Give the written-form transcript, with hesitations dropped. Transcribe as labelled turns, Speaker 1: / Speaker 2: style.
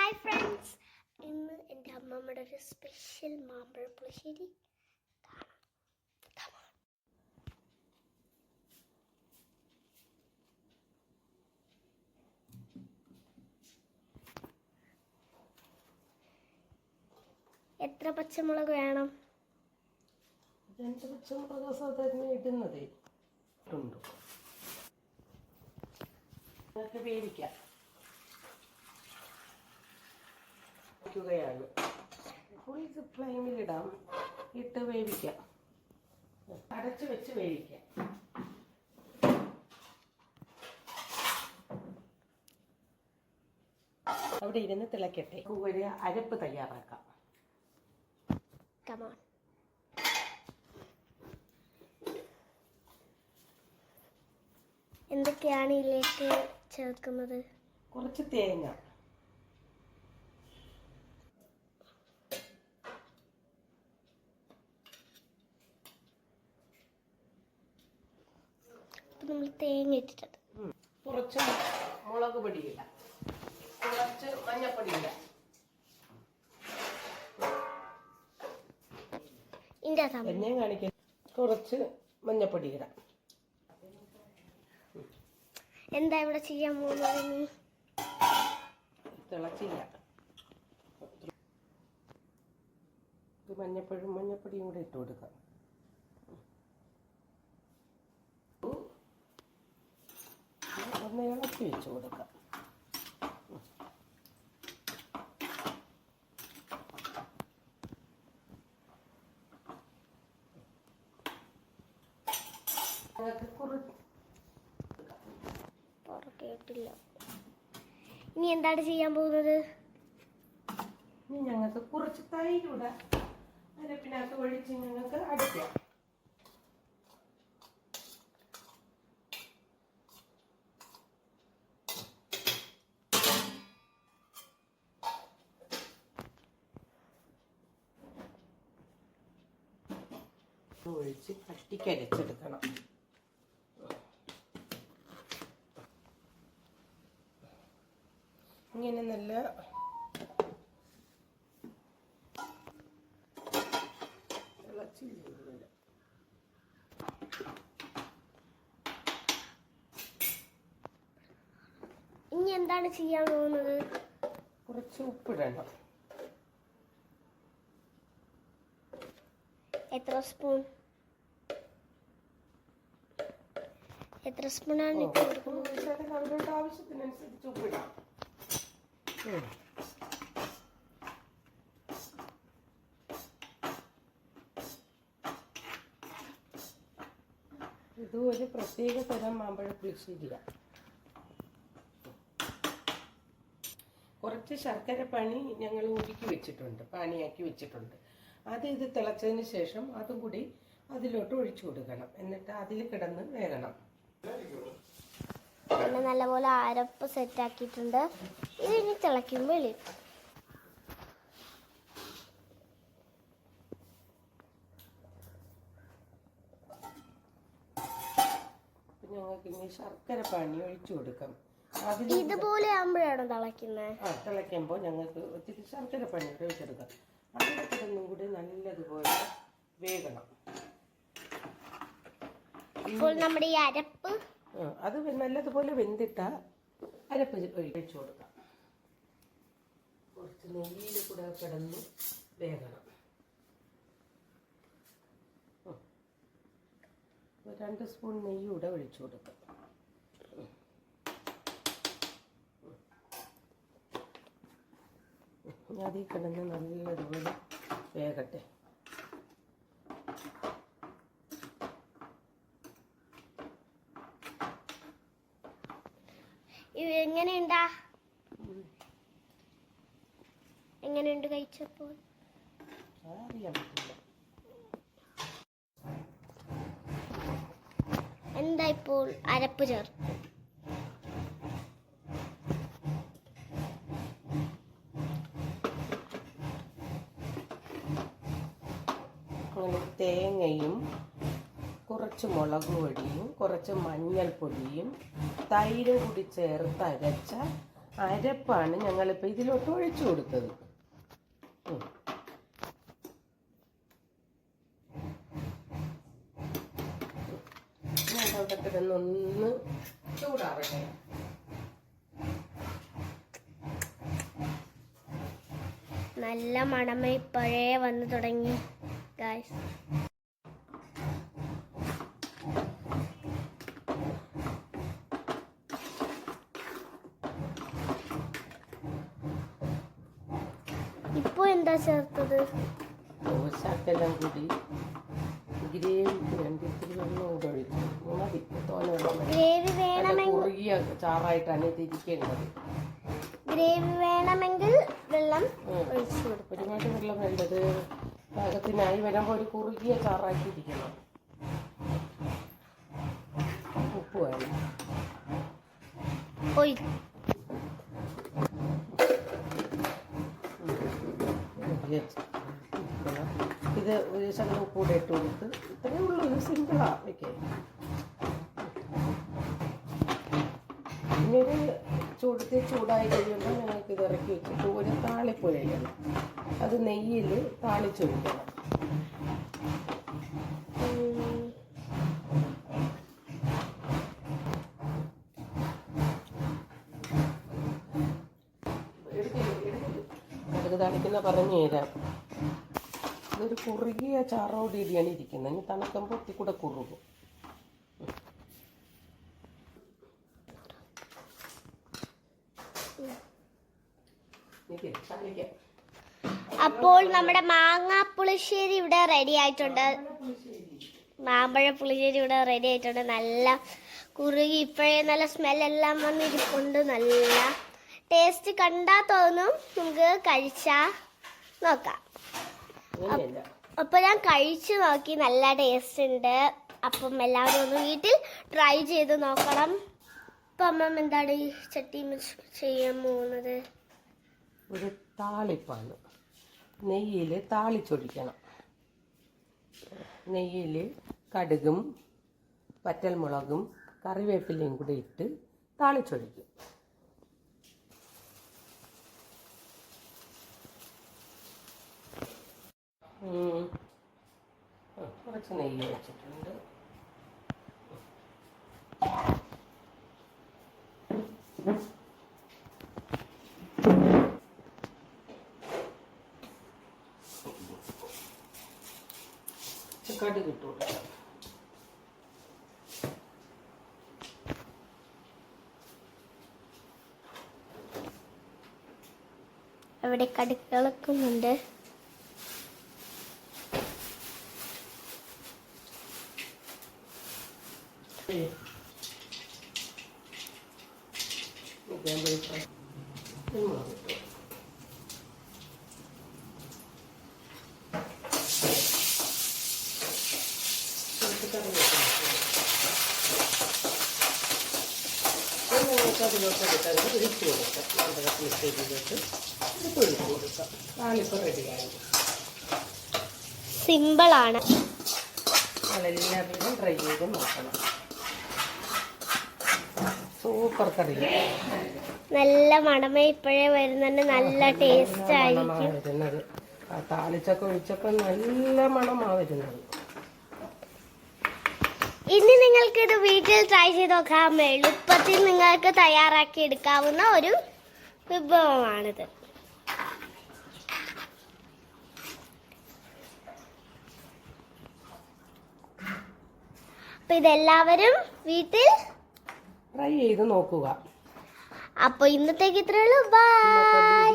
Speaker 1: Hi friends, ഇന്ന് എൻ്റെ അമ്മമ്മയുടെ ഒരു സ്പെഷ്യൽ മാമ്പഴ പുളിശ്ശേരി കാണാം. എത്ര പച്ചമുളക് വേണം?
Speaker 2: 2 പച്ചമുളക് സാധാരണ ഇടുന്നതേ ഉണ്ട്. നമുക്ക് വേവിക്കാം. ഫുൾ ഫ്ലെയിമിലിടാം, ഇട്ട് വേവിക്കാം. അടച്ചു വെച്ച് വേവിക്കാം. അവിടെ ഇരുന്ന് തിളക്കട്ടെ. ഒരു അരപ്പ് തയ്യാറാക്കാം.
Speaker 1: എന്തൊക്കെയാണ് ഇതിലേക്ക് ചേർക്കുന്നത്?
Speaker 2: കുറച്ച് തേങ്ങ,
Speaker 1: നമ്മൾ തേങ്ങ ഇട്ടിട്ടുണ്ട്.
Speaker 2: കുറച്ച് മുളക് പൊടിയില്ല, കുറച്ച് മഞ്ഞപ്പൊടിയില്ല. എന്നെ കാണിക്കാൻ കുറച്ച് മഞ്ഞപ്പൊടി ഇടാം.
Speaker 1: എന്താ ഇവിടെ ചെയ്യാൻ പോകുന്നത്? നീ
Speaker 2: തിളച്ചില്ല. മഞ്ഞപ്പൊടിയും കൂടെ ഇട്ട് കൊടുക്കാം. ഒന്ന് ഇളക്കി വെച്ച് കൊടുക്കാം.
Speaker 1: കേട്ടില്ല. ഇനി എന്താണ് ചെയ്യാൻ പോകുന്നത്?
Speaker 2: ഇനി ഞങ്ങൾക്ക് കുറച്ച് തൈരൂടെ അരപ്പിനകത്ത് ഒഴിച്ച് ഞങ്ങൾക്ക് അടിക്കാം. ഒഴിച്ച് കട്ടിക്കരച്ചെടുക്കണം. ഇങ്ങനെ നല്ല
Speaker 1: ഇനി എന്താണ് ചെയ്യാൻ പോകുന്നത്?
Speaker 2: കുറച്ച് ഉപ്പിടണം.
Speaker 1: എത്ര സ്പൂണാണ് ഇട്ട് കൊടുക്കുന്നത്?
Speaker 2: അവരുടെ ആവശ്യത്തിനനുസരിച്ച് ഉപ്പിടാം. ഇത് ഒരു പ്രത്യേക തരം മാമ്പഴ പുളിശ്ശേരിയാണ്. കുറച്ച് ശർക്കര പാനി ഞങ്ങൾ ഉരുക്കി വെച്ചിട്ടുണ്ട്, പാനിയാക്കി വെച്ചിട്ടുണ്ട്. ഇത് തിളച്ചതിന് ശേഷം അതും കൂടി അതിലോട്ട് ഒഴിച്ചു കൊടുക്കണം. എന്നിട്ട് അതിൽ കിടന്ന് വേകണം.
Speaker 1: നല്ലപോലെ അരപ്പ് സെറ്റ് ആക്കിയിട്ടുണ്ട്. ഇതിനി തിളയ്ക്കുമ്പോൾ
Speaker 2: ഞങ്ങൾക്ക് ഇനി ശർക്കര പാനി ഒഴിച്ചു കൊടുക്കാം.
Speaker 1: ഇതുപോലെ ആകുമ്പോഴാണ് തിളയ്ക്കുന്നത്.
Speaker 2: തിളയ്ക്കുമ്പോൾ ഞങ്ങൾക്ക് ഒത്തിരി ശർക്കര പാനി ഒഴിച്ചെടുക്കാം. അതിൽ കിടന്നും കൂടി നല്ലതുപോലെ വേകണം.
Speaker 1: ഇപ്പോൾ നമ്മുടെ ഈ അരപ്പ്
Speaker 2: അത് നല്ലതുപോലെ വെന്തിട്ട അരപ്പ് ഒഴിച്ചു കൊടുക്കാം. കുറച്ച് നെയ്യിൽ കൂടെ കിടന്ന് വേകണം. 2 സ്പൂൺ നെയ്യ് കൂടെ ഒഴിച്ചു കൊടുക്കാം. അതിൽ കിടന്ന് നല്ലതുപോലെ വേകട്ടെ.
Speaker 1: എങ്ങനെയുണ്ട് കഴിച്ചപ്പോൾ?
Speaker 2: അറിയാൻ പറ്റില്ല.
Speaker 1: എന്താ ഇപ്പോൾ അരപ്പ് ചേർത്ത്
Speaker 2: തേങ്ങയും കുറച്ച് മുളക് പൊടിയും കുറച്ച് മഞ്ഞൾപ്പൊടിയും തൈരും കൂടി ചേർത്ത് അരച്ച അരപ്പാണ് ഞങ്ങളിപ്പോൾ ഇതിലോട്ട് ഒഴിച്ചു കൊടുത്തത്. അവിടെ കിടന്നൊന്ന് ചൂടാവട്ടെ.
Speaker 1: നല്ല മണമേ ഇപ്പോഴേ വന്നു തുടങ്ങി ഗായ്സ്. ഇപ്പൊ എന്താ ചേർത്തത്?
Speaker 2: ശകലം കൂടി ഗ്രേവിക്ക് വേണ്ടി ഇത്തിരി വെള്ളം കൂടെ ഒഴിച്ചു മതി.
Speaker 1: ഗ്രേവി വേണമെങ്കിൽ
Speaker 2: കുറുകിയ ചാറായിട്ടാണ് ഇത് ഇരിക്കേണ്ടത്.
Speaker 1: ഗ്രേവി വേണമെങ്കിൽ വെള്ളം ഒഴിച്ചു കൊടുക്കും.
Speaker 2: ഒരുപാട് വെള്ളം വേണ്ടത് പാകത്തിനായി വരുമ്പോൾ ഒരു കുറുകിയ ചാറാക്കിയിരിക്കണം. ഉപ്പ് വേണം. ഇത് ഒരു ശകലം ഉപ്പ് കൂടെ ഇട്ട് കൊടുത്ത് ഇത്രയേ ഉള്ളൂ. ഇത് സിമ്പിളാണ് വെക്കാൻ. പിന്നെ ഒരു ചൂടായി കഴിയുമ്പോൾ ഞങ്ങൾക്ക് ഇത് ഇറക്കി വെച്ചിട്ട് ഒരു താളിപ്പുഴയാണ്. അത് നെയ്യിൽ താളിച്ചൊഴിക്കണം. കടുക് താളിക്കുന്ന പറഞ്ഞു തരാം. ഇതൊരു കുറുകിയ ചാറോടിയാണ് ഇരിക്കുന്നത്. ഇനി തണുക്കുമ്പോൾ ഒത്തിക്കൂടെ കുറുകും.
Speaker 1: അപ്പോൾ നമ്മുടെ മാങ്ങാ പുളിശ്ശേരി ഇവിടെ റെഡി ആയിട്ടുണ്ട്. മാമ്പഴ പുളിശ്ശേരി ഇവിടെ റെഡി ആയിട്ടുണ്ട്. നല്ല കുറുകി ഇപ്പോഴേ നല്ല സ്മെല്ലെല്ലാം വന്നിരിപ്പുണ്ട്. നല്ല ടേസ്റ്റ് കണ്ടാ തോന്നും. നമുക്ക് കഴിച്ചാ നോക്കാം. അപ്പൊ ഞാൻ കഴിച്ചു നോക്കി, നല്ല ടേസ്റ്റ് ഉണ്ട്. അപ്പം എല്ലാവരും ഒന്ന് വീട്ടിൽ ട്രൈ ചെയ്ത് നോക്കണം. ഇപ്പൊ അമ്മ എന്താണ് ഈ ചട്ടി ചെയ്യാൻ പോകുന്നത്?
Speaker 2: ഒരു താളിപ്പാണ്. നെയ്യിൽ താളിച്ചൊഴിക്കണം. നെയ്യിൽ കടുകും വറ്റൽമുളകും കറിവേപ്പിലയും കൂടെ ഇട്ട് താളിച്ചൊഴിക്കും. കുറച്ച് നെയ്യ് വെച്ചിട്ടുണ്ട്. കടുക് ഇട്ട് കൊടുക്കാം.
Speaker 1: അവിടെ കടുക് തിളക്കുന്നുണ്ട്. സിമ്പിളാണ്.
Speaker 2: എല്ലാവരും ട്രൈ ചെയ്ത് നോക്കണം. സൂപ്പർ കറി.
Speaker 1: നല്ല മണമേ ഇപ്പോഴേ വരുന്നുണ്ട്. നല്ല ടേസ്റ്റ് ആയിരിക്കും.
Speaker 2: വരുന്നത് താളിച്ചൊക്കെ ഒഴിച്ചപ്പോൾ നല്ല മണമാ വരുന്നത്.
Speaker 1: ഇനി നിങ്ങൾക്ക് ഇത് വീട്ടിൽ ട്രൈ ചെയ്ത് നോക്കാം. എളുപ്പത്തിൽ നിങ്ങൾക്ക് തയ്യാറാക്കി എടുക്കാവുന്ന ഒരു വിഭവമാണിത്. അപ്പൊ ഇതെല്ലാവരും വീട്ടിൽ
Speaker 2: ട്രൈ ചെയ്ത് നോക്കുക.
Speaker 1: അപ്പൊ ഇന്നത്തേക്ക് ഇത്രയുള്ളൂ. ബൈ.